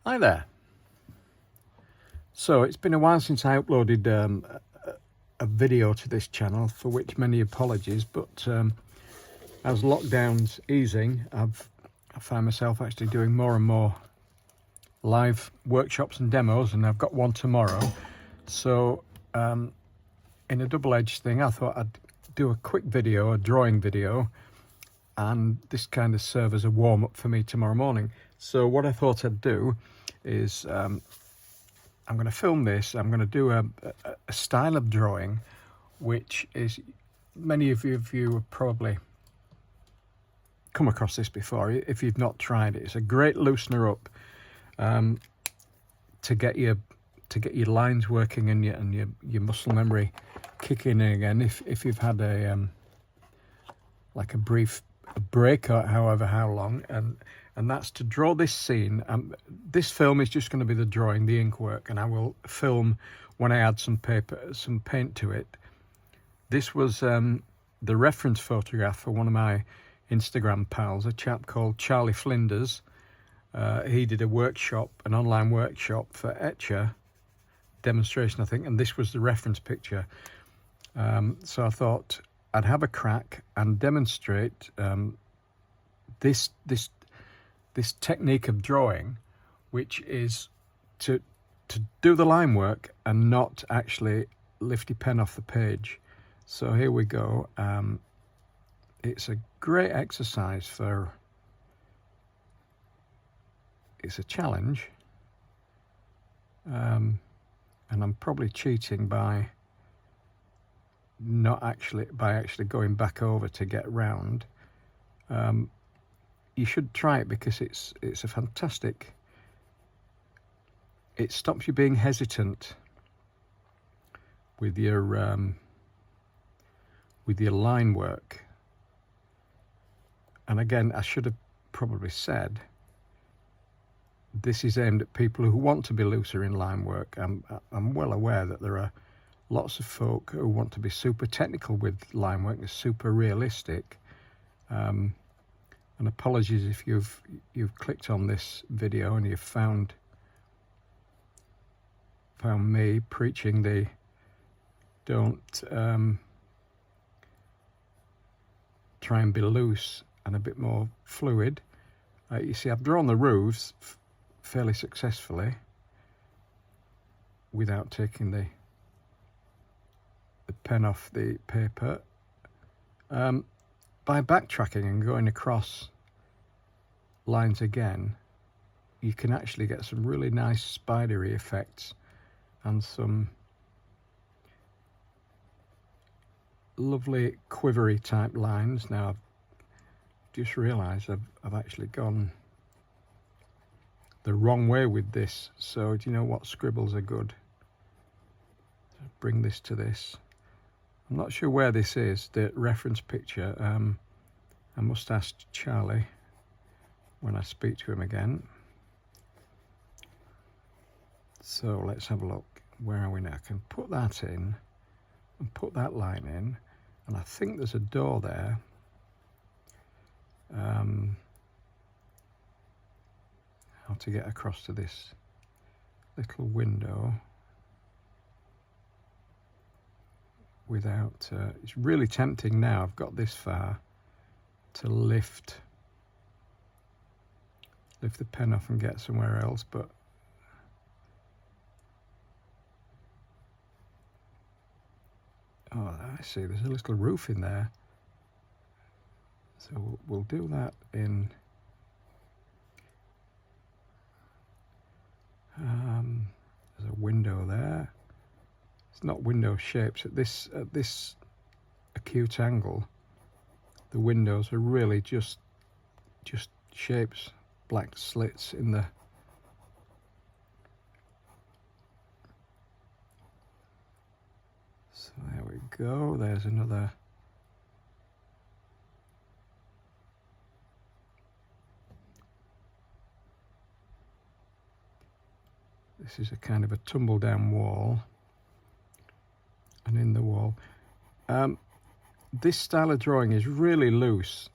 Hi there. So it's been a while since I uploaded a video to this channel, for which many apologies, but as lockdown's easing, I find myself actually doing more and more live workshops and demos, and I've got one tomorrow. So in a double-edged thing, I thought I'd do a quick video, a drawing video, and this kind of serve as a warm-up for me tomorrow morning. So what I thought I'd do is I'm going to film this. I'm going to do a style of drawing which is, many of you have probably come across this before. If you've not tried it, it's a great loosener up to get your lines working and your muscle memory kicking in again if you've had a like a brief break or how long, and that's to draw this scene. This film is just going to be the drawing, the ink work, and I will film when I add some paper, some paint to it. This was the reference photograph for one of my Instagram pals, a chap called Charlie Flinders. He did a workshop, an online workshop for Etcher demonstration, I think, and this was the reference picture. So I thought I'd have a crack and demonstrate this technique of drawing, which is to do the line work and not actually lift your pen off the page. So here we go. It's a great exercise for, it's a challenge, and I'm probably cheating by actually going back over to get round. You should try it because it's a fantastic, it stops you being hesitant with your line work. And again, I should have probably said this is aimed at people who want to be looser in line work. I'm well aware that there are lots of folk who want to be super technical with line work, super realistic. And apologies if you've clicked on this video and you've found me preaching the don't try and be loose and a bit more fluid. You see, I've drawn the roofs fairly successfully without taking the pen off the paper. By backtracking and going across lines again, you can actually get some really nice spidery effects and some lovely quivery type lines. Now I've just realised I've actually gone the wrong way with this. So do you know what scribbles are good? Bring this to this. I'm not sure where this is, the reference picture. I must ask Charlie when I speak to him again. So let's have a look. Where are we now? I can put that in and put that line in, and I think there's a door there. How to get across to this little window without it's really tempting now I've got this far to lift the pen off and get somewhere else, but oh, I see there's a little roof in there, so we'll do that in there's a window there. It's not window shapes at this acute angle. The windows are really just shapes, black slits in the so there we go. There's another. This is a kind of a tumble down wall, and in the wall this style of drawing is really loose,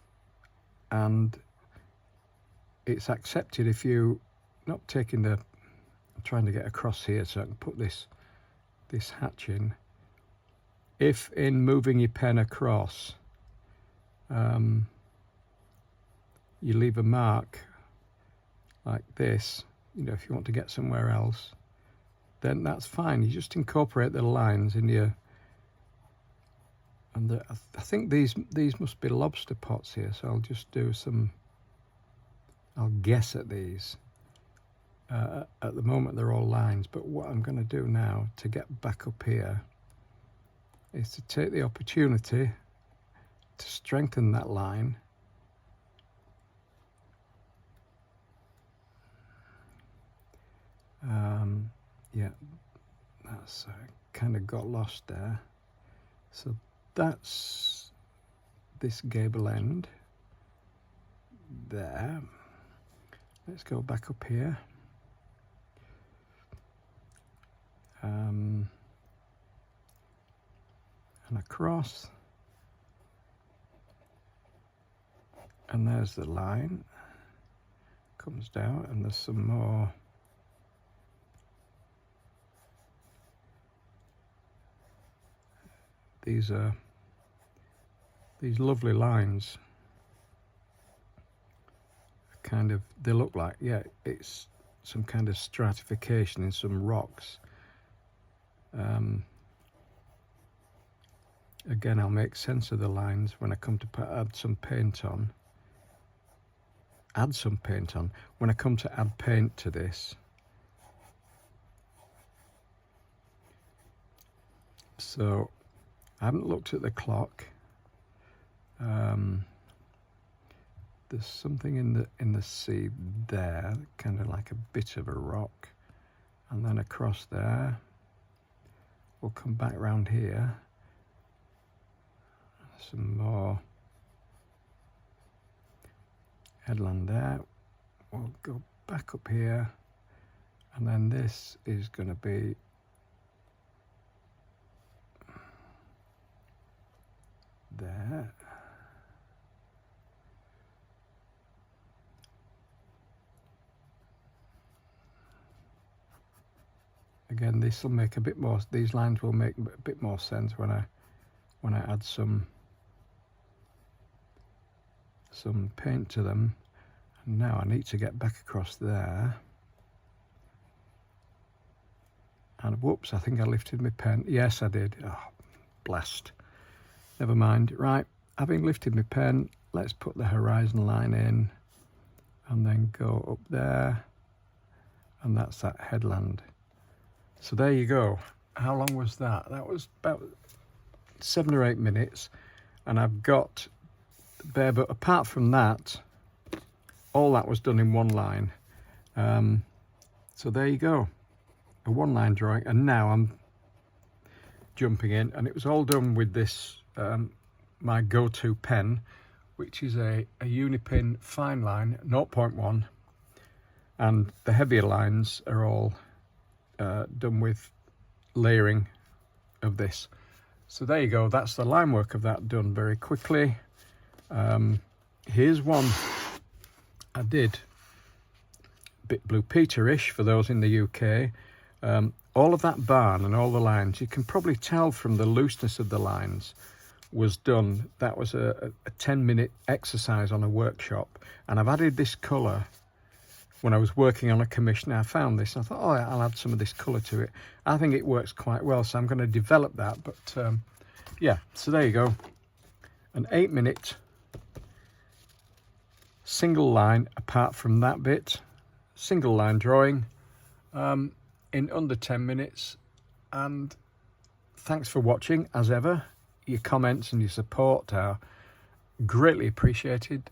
and it's accepted if you not taking the, I'm trying to get across here so I can put this hatch in. If in moving your pen across, you leave a mark like this, you know, if you want to get somewhere else, then that's fine. You just incorporate the lines in your, and I think these must be lobster pots here, so I'll just do some, I'll guess at these. At the moment they're all lines, but what I'm going to do now to get back up here is to take the opportunity to strengthen that line. Yeah, that's kind of got lost there. So that's this gable end there. Let's go back up here. And across. And there's the line. Comes down, and there's some more. These are these lovely lines. Kind of, they look like, yeah, it's some kind of stratification in some rocks. Again, I'll make sense of the lines when I come to add some paint on. When I come to add paint to this. So I haven't looked at the clock. There's something in the sea there, kind of like a bit of a rock, and then across there. We'll come back round here. Some more headland there. We'll go back up here, and then this is going to be there. Again, this will make a bit more, these lines will make a bit more sense when I add some paint to them. And now I need to get back across there. And whoops, I think I lifted my pen. Yes, I did. Oh, blast. Never mind. Right, having lifted my pen, let's put the horizon line in and then go up there. And that's that headland. So there you go. How long was that? That was about 7 or 8 minutes. And I've got there, but apart from that, all that was done in one line. So there you go. A one-line drawing. And now I'm jumping in. And it was all done with this, my go-to pen, which is a Unipin fine line, 0.1. And the heavier lines are all done with layering of this. So there you go, that's the line work of that done very quickly. Here's one I did, a bit Blue Peter-ish for those in the UK. All of that barn and all the lines, you can probably tell from the looseness of the lines, was done. That was a 10-minute exercise on a workshop, and I've added this colour. When I was working on a commission, I found this and I thought, oh, I'll add some of this colour to it. I think it works quite well, so I'm going to develop that. But yeah, so there you go. An 8-minute single line apart from that bit, single line drawing in under 10 minutes. And thanks for watching, as ever. Your comments and your support are greatly appreciated.